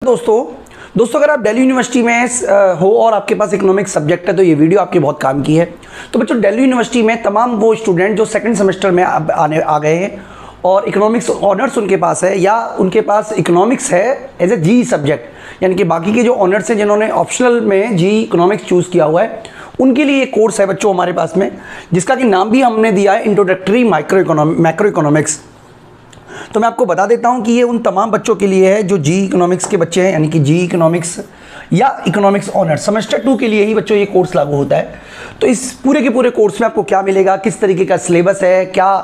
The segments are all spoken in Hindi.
दोस्तों अगर आप दिल्ली यूनिवर्सिटी में हो और आपके पास इकोनॉमिक्स सब्जेक्ट है तो ये वीडियो आपके बहुत काम की है। तो बच्चों दिल्ली यूनिवर्सिटी में तमाम वो स्टूडेंट जो सेकंड सेमेस्टर में आ गए हैं और इकोनॉमिक्स ऑनर्स उनके पास है या उनके पास इकोनॉमिक्स है एज ए जी सब्जेक्ट, यानी कि बाकी के जो ऑनर्स हैं जिन्होंने ऑप्शनल में जी इकोनॉमिक्स चूज़ किया हुआ है उनके लिए एक कोर्स है बच्चों हमारे पास में, जिसका कि नाम भी हमने दिया है इंट्रोडक्टरी मैक्रो इकोनॉमिक्स। तो मैं आपको बता देता हूं कि ये उन तमाम बच्चों के लिए है जो जी इकोनॉमिक्स के बच्चे हैं, यानी कि जी इकोनॉमिक्स या इकोनॉमिक्स ऑनर्स सेमेस्टर 2 के लिए ही बच्चों ये कोर्स लागू होता है। तो इस पूरे के पूरे कोर्स में आपको क्या मिलेगा, किस तरीके का सिलेबस है, क्या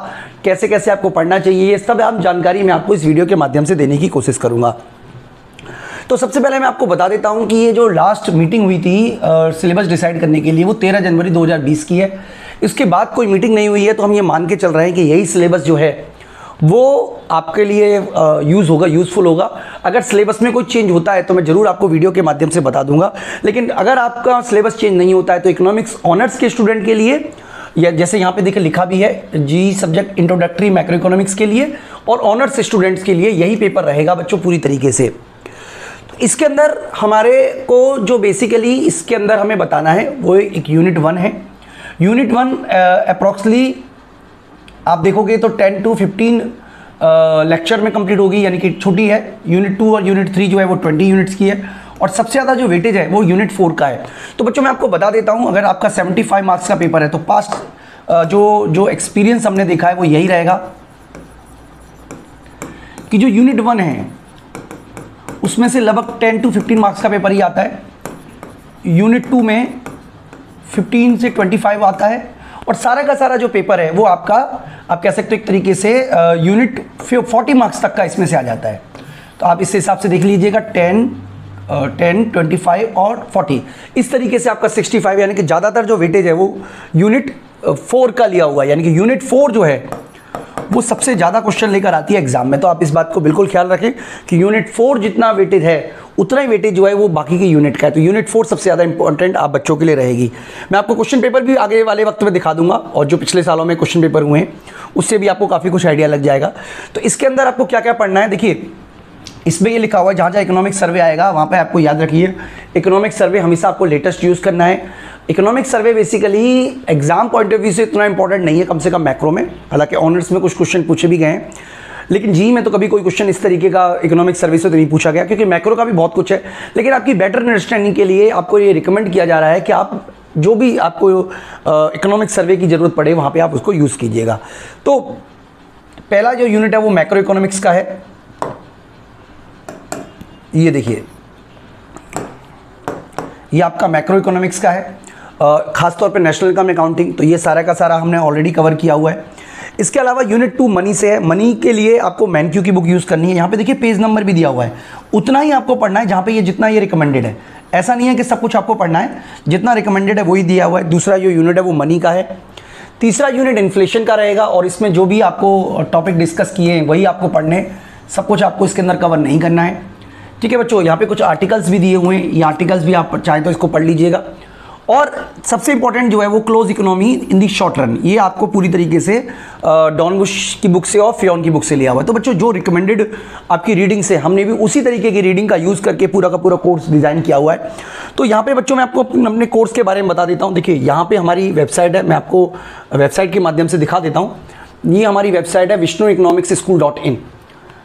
कैसे कैसे आपको पढ़ना चाहिए, ये सब आप जानकारी मैं आपको इस वीडियो के माध्यम से देने की कोशिश करूँगा। तो सबसे पहले मैं आपको बता देता हूं कि ये जो लास्ट मीटिंग हुई थी सिलेबस डिसाइड करने के लिए वो 13 जनवरी 2020 की है। इसके बाद कोई मीटिंग नहीं हुई है, तो हम ये मान के चल रहे हैं कि यही सिलेबस जो है वो आपके लिए यूज़फुल होगा। अगर सिलेबस में कोई चेंज होता है तो मैं ज़रूर आपको वीडियो के माध्यम से बता दूंगा, लेकिन अगर आपका सिलेबस चेंज नहीं होता है तो इकोनॉमिक्स ऑनर्स के स्टूडेंट के लिए, या जैसे यहाँ पे देखिए लिखा भी है जी सब्जेक्ट इंट्रोडक्टरी मैक्रो इकोनॉमिक्स के लिए और ऑनर्स स्टूडेंट्स के लिए यही पेपर रहेगा बच्चों पूरी तरीके से। तो इसके अंदर हमारे को जो बेसिकली इसके अंदर हमें बताना है वो एक यूनिट 1 है। यूनिट 1 अप्रॉक्सली आप देखोगे तो 10 to 15 लेक्चर में कंप्लीट होगी, यानी कि छोटी है। यूनिट 2 और यूनिट 3 जो है वो 20 यूनिट्स की है और सबसे ज़्यादा जो वेटेज है वो यूनिट 4 का है। तो बच्चों मैं आपको बता देता हूँ, अगर आपका 75 मार्क्स का पेपर है तो पास्ट जो एक्सपीरियंस हमने देखा है वो यही रहेगा कि जो यूनिट 1 है उसमें से लगभग 10 to 15 मार्क्स का पेपर ही आता है। यूनिट 2 में 15 से 25 आता है और सारा का सारा जो पेपर है वो आपका आप कह सकते हो एक तरीके से यूनिट 40 मार्क्स तक का इसमें से आ जाता है। तो आप इस हिसाब से देख लीजिएगा 10, 25 और 40, इस तरीके से आपका 65, यानी कि ज़्यादातर जो वेटेज है वो यूनिट 4 का लिया हुआ है, यानी कि यूनिट 4 जो है वो सबसे ज़्यादा क्वेश्चन लेकर आती है एग्जाम में। तो आप इस बात को बिल्कुल ख्याल रखें कि यूनिट 4 जितना वेटेज है उतना ही वेटेज जो है वो बाकी के यूनिट का है। तो यूनिट 4 सबसे ज़्यादा इंपॉर्टेंट आप बच्चों के लिए रहेगी। मैं आपको क्वेश्चन पेपर भी आगे वाले वक्त में दिखा दूंगा और जो पिछले सालों में क्वेश्चन पेपर हुए हैं उससे भी आपको काफ़ी कुछ आइडिया लग जाएगा। तो इसके अंदर आपको क्या क्या पढ़ना है, देखिए इसमें ये लिखा हुआ है जहाँ जहाँ इकोनॉमिक सर्वे आएगा वहाँ पे आपको याद रखिए इकोनॉमिक सर्वे हमेशा आपको लेटेस्ट यूज़ करना है। Economic survey basically exam point of view से इतना इंपॉर्टेंट नहीं है, कम से कम मैक्रो में, हालांकि ऑनर्स में कुछ क्वेश्चन पूछे भी गए हैं, लेकिन जी में तो कभी कोई क्वेश्चन इस तरीके का इकोनॉमिक सर्वे से तो नहीं पूछा गया, क्योंकि मैक्रो का भी बहुत कुछ है। लेकिन आपकी बेटर अंडरस्टैंडिंग के लिए आपको ये रिकमेंड किया जा रहा है कि आप जो भी आपको इकोनॉमिक सर्वे की ज़रूरत पड़े वहाँ पर आप उसको यूज़ कीजिएगा। तो पहला जो यूनिट है वो मैक्रो इकोनॉमिक्स का है। ये देखिए ये आपका मैक्रो इकोनॉमिक्स का है, खासतौर पे नेशनल इनकम अकाउंटिंग, तो ये सारा का सारा हमने ऑलरेडी कवर किया हुआ है। इसके अलावा यूनिट 2 मनी से है। मनी के लिए आपको मैनक्यू की बुक यूज़ करनी है। यहाँ पे देखिए पेज नंबर भी दिया हुआ है, उतना ही आपको पढ़ना है जहाँ पे ये जितना ये रिकमेंडेड है। ऐसा नहीं है कि सब कुछ आपको पढ़ना है, जितना रिकमेंडेड है वही दिया हुआ है। दूसरा जो यूनिट है वो मनी का है। तीसरा यूनिट इन्फ्लेशन का रहेगा और इसमें जो भी आपको टॉपिक डिस्कस किए हैं वही आपको पढ़ने, सब कुछ आपको इसके अंदर कवर नहीं करना है। ठीक है बच्चों, यहाँ पे कुछ आर्टिकल्स भी दिए हुए हैं, ये आर्टिकल्स भी आप चाहें तो इसको पढ़ लीजिएगा। और सबसे इंपॉर्टेंट जो है वो close economy in the short run, ये आपको पूरी तरीके से डॉन बुश की बुक से और फियोन की बुक से लिया हुआ है। तो बच्चों जो रिकमेंडेड आपकी रीडिंग से हमने भी उसी तरीके की रीडिंग का यूज़ करके पूरा का पूरा कोर्स डिज़ाइन किया हुआ है। तो यहाँ पे बच्चों मैं आपको अपने कोर्स के बारे में बता देता हूँ। देखिए यहाँ पे हमारी वेबसाइट है, मैं आपको वेबसाइट के माध्यम से दिखा देता हूँ। ये हमारी वेबसाइट है vishnueconomicschool.in।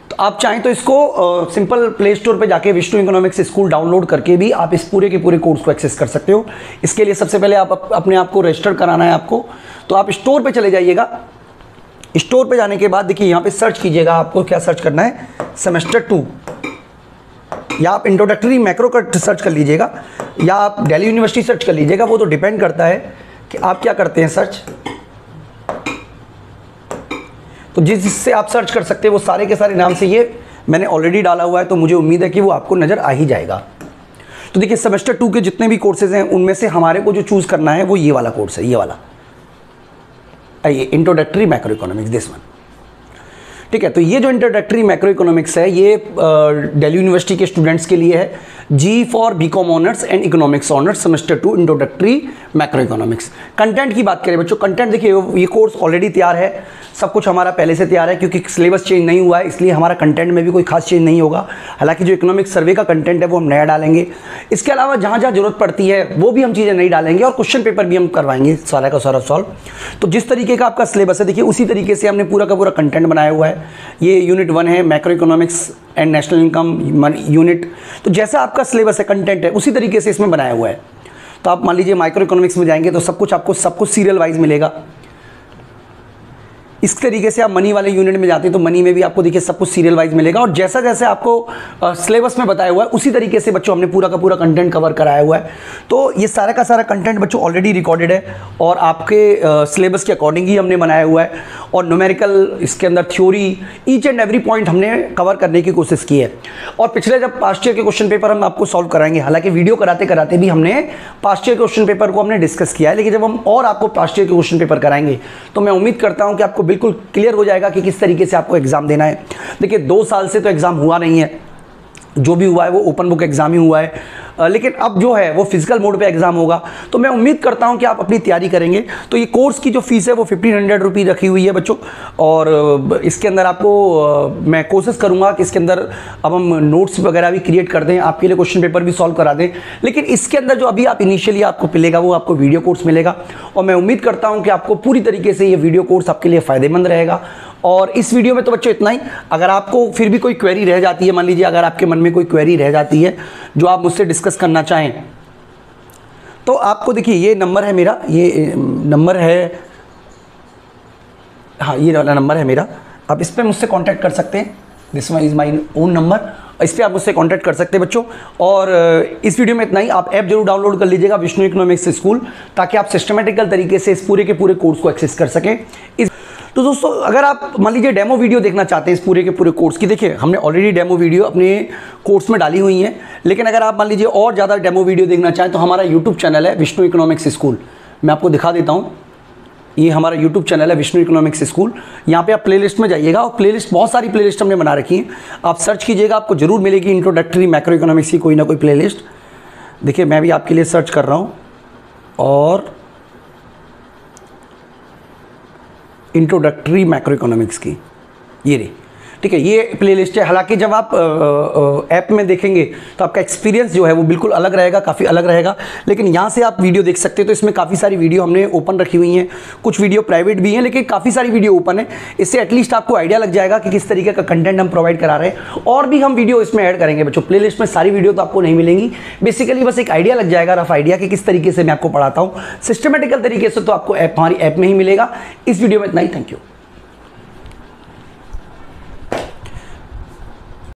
तो आप चाहें तो इसको सिंपल प्ले स्टोर पे जाके विष्णु इकोनॉमिक्स स्कूल डाउनलोड करके भी आप इस पूरे के पूरे कोर्स को एक्सेस कर सकते हो। इसके लिए सबसे पहले आप अपने आप को रजिस्टर कराना है आपको। तो आप स्टोर पे चले जाइएगा। स्टोर पे जाने के बाद देखिए यहाँ पे सर्च कीजिएगा, आपको क्या सर्च करना है, सेमेस्टर 2, या आप इंट्रोडक्टरी मैक्रो का सर्च कर लीजिएगा या आप दिल्ली यूनिवर्सिटी सर्च कर लीजिएगा। वो तो डिपेंड करता है कि आप क्या करते हैं सर्च। तो जिससे आप सर्च कर सकते हैं वो सारे के सारे नाम से ये मैंने ऑलरेडी डाला हुआ है, तो मुझे उम्मीद है कि वो आपको नज़र आ ही जाएगा। तो देखिए सेमेस्टर 2 के जितने भी कोर्सेज हैं उनमें से हमारे को जो चूज़ करना है वो ये वाला कोर्स है, ये वाला आइए introductory macro economics, this one. ठीक है, तो ये जो इंट्रोडक्टरी मैक्रो इकोनॉमिक्स है ये दिल्ली यूनिवर्सिटी के स्टूडेंट्स के लिए है। जी for BCom honours and economics honours semester 2 introductory macro economics. Content की बात करें बच्चों, कंटेंट देखिए ये कोर्स ऑलरेडी तैयार है, सब कुछ हमारा पहले से तैयार है, क्योंकि सिलेबस चेंज नहीं हुआ है इसलिए हमारा कंटेंट में भी कोई खास चेंज नहीं होगा। हालांकि जो इकोनॉमिक सर्वे का कंटेंट है वो हम नया डालेंगे, इसके अलावा जहाँ जहाँ जरूरत पड़ती है वो भी हम चीज़ें नहीं डालेंगे, और क्वेश्चन पेपर भी हम करवाएंगे सारा का सारा सॉल्व। तो जिस तरीके का आपका सिलेबस है देखिए उसी तरीके से हमने पूरा का पूरा कंटेंट बनाया हुआ है। ये यूनिट 1 है, macro economics and national income unit. तो जैसा आपका सिलेबस है, कंटेंट है, उसी तरीके से इसमें बनाया हुआ है। तो आप मान लीजिए माइक्रो इकोनॉमिक्स में जाएंगे तो सब कुछ सीरियल वाइज मिलेगा। इस तरीके से आप मनी वाले यूनिट में जाते हैं तो मनी में भी आपको देखिए सब कुछ सीरियल वाइज मिलेगा, और जैसा जैसे आपको सिलेबस में बताया हुआ है उसी तरीके से बच्चों हमने पूरा का पूरा कंटेंट कवर कराया हुआ है। तो ये सारा का सारा कंटेंट बच्चों ऑलरेडी रिकॉर्डेड है और आपके सिलेबस के अकॉर्डिंग ही हमने बनाया हुआ है, और न्यूमेरिकल इसके अंदर theory each and every point हमने कवर करने की कोशिश की है। और पिछले जब पास्ट ईयर के क्वेश्चन पेपर हम आपको सॉल्व कराएंगे, हालांकि वीडियो कराते कराते भी हमने पास्ट ईयर क्वेश्चन पेपर को हमने डिस्कस किया है, लेकिन जब हम और आपको पास्ट ईयर के क्वेश्चन पेपर कराएंगे तो मैं उम्मीद करता हूं कि आपको बिल्कुल क्लियर हो जाएगा कि किस तरीके से आपको एग्जाम देना है। देखिए 2 साल से तो एग्जाम हुआ नहीं है, जो भी हुआ है वो ओपन बुक एग्जाम ही हुआ है, लेकिन अब जो है वो फिजिकल मोड पे एग्जाम होगा। तो मैं उम्मीद करता हूं कि आप अपनी तैयारी करेंगे। तो ये कोर्स की जो फीस है वो 1500 रुपीज़ रखी हुई है बच्चों, और इसके अंदर आपको मैं कोशिश करूंगा कि इसके अंदर अब हम नोट्स वगैरह भी क्रिएट कर दें, आपके लिए क्वेश्चन पेपर भी सॉल्व करा दें। लेकिन इसके अंदर जो अभी आप इनिशियली आपको मिलेगा वो आपको वीडियो कोर्स मिलेगा, और मैं उम्मीद करता हूँ कि आपको पूरी तरीके से ये वीडियो कोर्स आपके लिए फ़ायदेमंद रहेगा। और इस वीडियो में तो बच्चों इतना ही। अगर आपको फिर भी कोई क्वेरी रह जाती है, मान लीजिए अगर आपके मन में कोई क्वेरी रह जाती है जो आप मुझसे डिस्कस करना चाहें, तो आपको देखिए ये नंबर है मेरा, ये नंबर है, हाँ ये वाला नंबर है मेरा, आप इस पर मुझसे कांटेक्ट कर सकते हैं। This is my own number, इस पर आप मुझसे कांटेक्ट कर सकते हैं बच्चों। और इस वीडियो में इतना ही। आप ऐप जरूर डाउनलोड कर लीजिएगा विष्णु इकोनॉमिक्स स्कूल, ताकि आप सिस्टमेटिकल तरीके से इस पूरे के पूरे कोर्स को एक्सेस कर सकें। तो दोस्तों अगर आप मान लीजिए डेमो वीडियो देखना चाहते हैं इस पूरे के पूरे कोर्स की, देखिए हमने ऑलरेडी डेमो वीडियो अपने कोर्स में डाली हुई हैं, लेकिन अगर आप मान लीजिए और ज़्यादा डेमो वीडियो देखना चाहें तो हमारा यूट्यूब चैनल है विष्णु इकोनॉमिक्स स्कूल। मैं आपको दिखा देता हूँ, ये हमारा यूट्यूब चैनल है विष्णु इकोनॉमिक्स स्कूल। यहाँ पे आप प्लेलिस्ट में जाइएगा, और प्लेलिस्ट बहुत सारी प्लेलिस्ट हमने बना रखी हैं, आप सर्च कीजिएगा आपको जरूर मिलेगी इंट्रोडक्टरी मैक्रो इकोनॉमिक्स की कोई ना कोई प्लेलिस्ट। देखिए मैं भी आपके लिए सर्च कर रहा हूँ, और इंट्रोडक्टरी मैक्रो इकोनॉमिक्स की ये रही, ठीक है, ये प्लेलिस्ट है। हालांकि जब आप ऐप में देखेंगे तो आपका एक्सपीरियंस जो है वो बिल्कुल अलग रहेगा, काफ़ी अलग रहेगा, लेकिन यहाँ से आप वीडियो देख सकते हैं। तो इसमें काफ़ी सारी वीडियो हमने ओपन रखी हुई हैं, कुछ वीडियो प्राइवेट भी हैं, लेकिन काफ़ी सारी वीडियो ओपन है। इससे एटलीस्ट आपको आइडिया लग जाएगा कि किस तरीके का कंटेंट हम प्रोवाइड करा रहे हैं। और भी हम वीडियो इसमें ऐड करेंगे बच्चों, प्लेलिस्ट में सारी वीडियो तो आपको नहीं मिलेंगी, बेसिकली बस एक आइडिया लग जाएगा, रफ आइडिया कि किस तरीके से मैं आपको पढ़ाता हूँ। सिस्टमेटिकल तरीके से तो आपको हमारी ऐप में ही मिलेगा। इस वीडियो में इतना ही, थैंक यू।